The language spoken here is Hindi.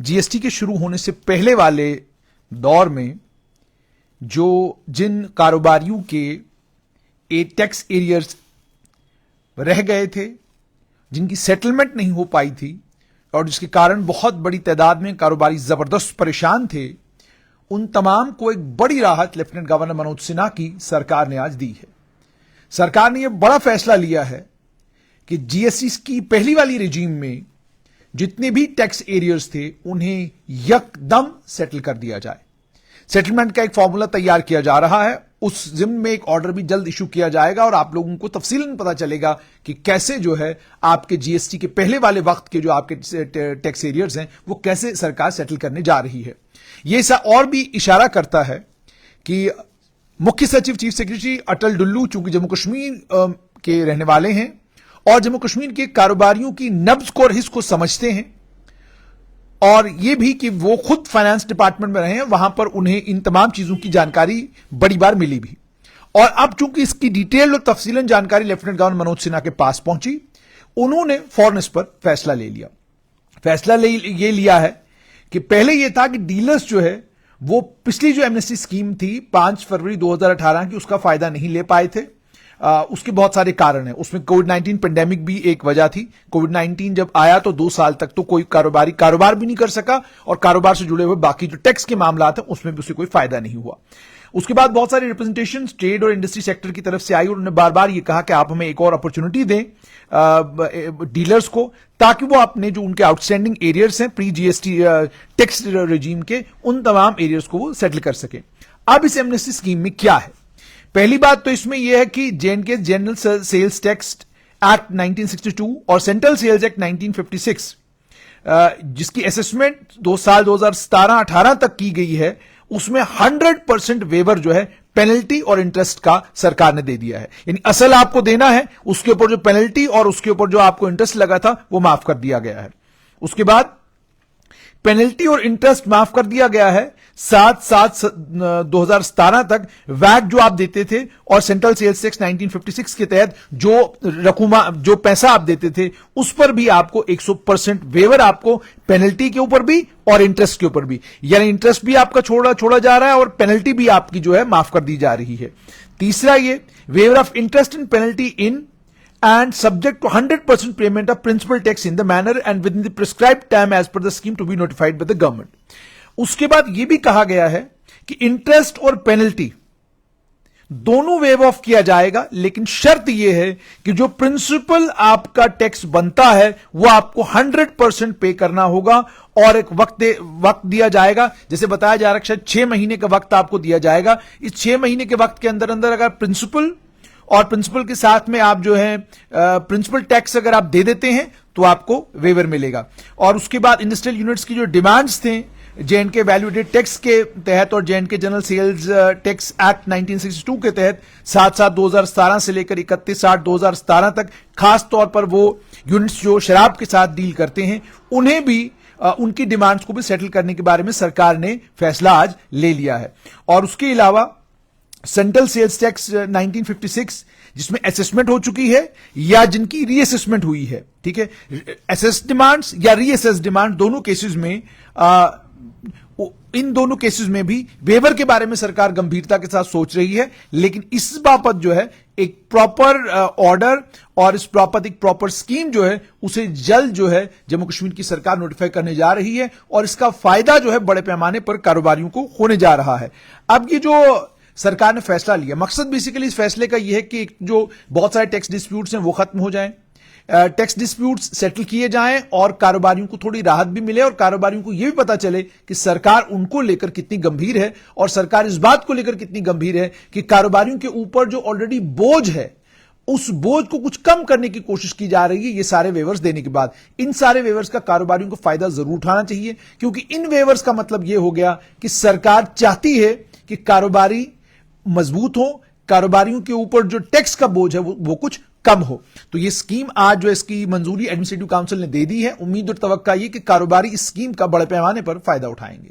जीएसटी के शुरू होने से पहले वाले दौर में जिन कारोबारियों के टैक्स एरियर्स रह गए थे, जिनकी सेटलमेंट नहीं हो पाई थी और जिसके कारण बहुत बड़ी तादाद में कारोबारी जबरदस्त परेशान थे, उन तमाम को एक बड़ी राहत लेफ्टिनेंट गवर्नर मनोज सिन्हा की सरकार ने आज दी है। सरकार ने यह बड़ा फैसला लिया है कि जीएसटी की पहली वाली रिजीम में जितने भी टैक्स एरियर्स थे उन्हें यकदम सेटल कर दिया जाए। सेटलमेंट का एक फॉर्मूला तैयार किया जा रहा है, उस जिम्न में एक ऑर्डर भी जल्द इशू किया जाएगा और आप लोगों को तफसीलन पता चलेगा कि कैसे आपके जीएसटी के पहले वाले वक्त के जो आपके टैक्स एरियर्स हैं वो कैसे सरकार सेटल करने जा रही है। यह और भी इशारा करता है कि मुख्य सचिव चीफ सेक्रेटरी अटल डुल्लू चूंकि जम्मू कश्मीर के रहने वाले हैं और जम्मू कश्मीर के कारोबारियों की नब्ज को और हिस्स को समझते हैं, और यह भी कि वो खुद फाइनेंस डिपार्टमेंट में रहे हैं, वहां पर उन्हें इन तमाम चीजों की जानकारी बड़ी बार मिली भी। और अब चूंकि इसकी डिटेल और तफसीलन जानकारी लेफ्टिनेंट गवर्नर मनोज सिन्हा के पास पहुंची, उन्होंने फौरन इस पर फैसला ले लिया। फैसला ये लिया है कि पहले यह था कि डीलर्स वो पिछली जो एमनेस्टी स्कीम थी 5 फरवरी 2018 की, उसका फायदा नहीं ले पाए थे। उसके बहुत सारे कारण हैं, उसमें कोविड-19 पेंडेमिक भी एक वजह थी। कोविड-19 जब आया तो 2 साल तक तो कोई कारोबारी कारोबार भी नहीं कर सका और कारोबार से जुड़े हुए बाकी जो टैक्स के मामला थे उसमें भी उसे कोई फायदा नहीं हुआ। उसके बाद बहुत सारी रिप्रेजेंटेशन ट्रेड और इंडस्ट्री सेक्टर की तरफ से आई और उन्होंने बार बार ये कहा कि आप हमें एक और अपॉर्चुनिटी दें डीलर्स को, ताकि वो अपने जो उनके आउटस्टैंडिंग एरियर्स हैं प्री जीएसटी टैक्स रेजिम के, उन तमाम एरियर्स को वो सेटल कर सके। अब इस एमनेस्टी स्कीम में क्या है? पहली बात तो इसमें यह है कि J and K general sales tax act 1962 और सेंट्रल सेल्स एक्ट 1956 जिसकी असेसमेंट 2 साल 2017-18 तक की गई है, उसमें 100% वेवर पेनल्टी और इंटरेस्ट का सरकार ने दे दिया है। यानी असल आपको देना है, उसके ऊपर जो पेनल्टी और उसके ऊपर जो आपको इंटरेस्ट लगा था वो माफ कर दिया गया है। उसके बाद पेनल्टी और इंटरेस्ट माफ कर दिया गया है। 7/7/2017 तक वैट जो आप देते थे और सेंट्रल सेल्स टैक्स 1956 के तहत जो पैसा आप देते थे उस पर भी आपको 100% वेवर आपको पेनल्टी के ऊपर भी और इंटरेस्ट के ऊपर भी, यानी इंटरेस्ट भी आपका छोड़ा जा रहा है और पेनल्टी भी आपकी माफ कर दी जा रही है। तीसरा ये waiver of interest and penalty in and subject to 100% payment of principal tax in the manner and within the prescribed time as per the scheme to be notified by the government. उसके बाद यह भी कहा गया है कि इंटरेस्ट और पेनल्टी दोनों वेव ऑफ किया जाएगा, लेकिन शर्त यह है कि जो प्रिंसिपल आपका टैक्स बनता है वो आपको 100% पे करना होगा और एक वक्त दिया जाएगा। जैसे बताया जा रहा है शायद 6 महीने का वक्त आपको दिया जाएगा। इस 6 महीने के वक्त के अंदर अगर प्रिंसिपल और प्रिंसिपल के साथ में आप प्रिंसिपल टैक्स अगर आप दे देते हैं तो आपको वेवर मिलेगा। और उसके बाद इंडस्ट्रियल यूनिट्स की जो डिमांड्स थे जेएंडके वैल्यू एडेड टैक्स के तहत और J and K general sales tax act 1962 के तहत 7/7/2017 से लेकर 31/8/2017 तक खास तौर पर वो यूनिट्स जो शराब के साथ डील करते हैं उन्हें भी उनकी डिमांड्स को भी सेटल करने के बारे में सरकार ने फैसला आज ले लिया है। और उसके अलावा सेंट्रल सेल्स टैक्स 1956 जिसमें असेसमेंट हो चुकी है या जिनकी रीअसेसमेंट हुई है, ठीक है, असेस डिमांड्स या रीअसेस डिमांड दोनों केसेस में इन दोनों केसेस में भी वेवर के बारे में सरकार गंभीरता के साथ सोच रही है। लेकिन इस बाबत एक प्रॉपर ऑर्डर और इस एक प्रॉपर स्कीम उसे जल्द जम्मू कश्मीर की सरकार नोटिफाई करने जा रही है और इसका फायदा बड़े पैमाने पर कारोबारियों को होने जा रहा है। अब ये जो सरकार ने फैसला लिया, मकसद बेसिकली इस फैसले का यह है कि जो बहुत सारे टैक्स डिस्प्यूट्स हैं वो खत्म हो जाएं, टैक्स डिस्प्यूट्स सेटल किए जाएं और कारोबारियों को थोड़ी राहत भी मिले और कारोबारियों को यह भी पता चले कि सरकार उनको लेकर कितनी गंभीर है और सरकार इस बात को लेकर कितनी गंभीर है कि कारोबारियों के ऊपर जो ऑलरेडी बोझ है उस बोझ को कुछ कम करने की कोशिश की जा रही है। ये सारे वेवर्स देने के बाद इन सारे वेवर्स का कारोबारियों को फायदा जरूर उठाना चाहिए, क्योंकि इन वेवर्स का मतलब यह हो गया कि सरकार चाहती है कि कारोबारी मजबूत हो, कारोबारियों के ऊपर जो टैक्स का बोझ है वो कुछ कम हो। तो ये स्कीम आज इसकी मंजूरी एडमिनिस्ट्रेटिव काउंसिल ने दे दी है। उम्मीद और तवक्का ये कि कारोबारी इस स्कीम का बड़े पैमाने पर फायदा उठाएंगे।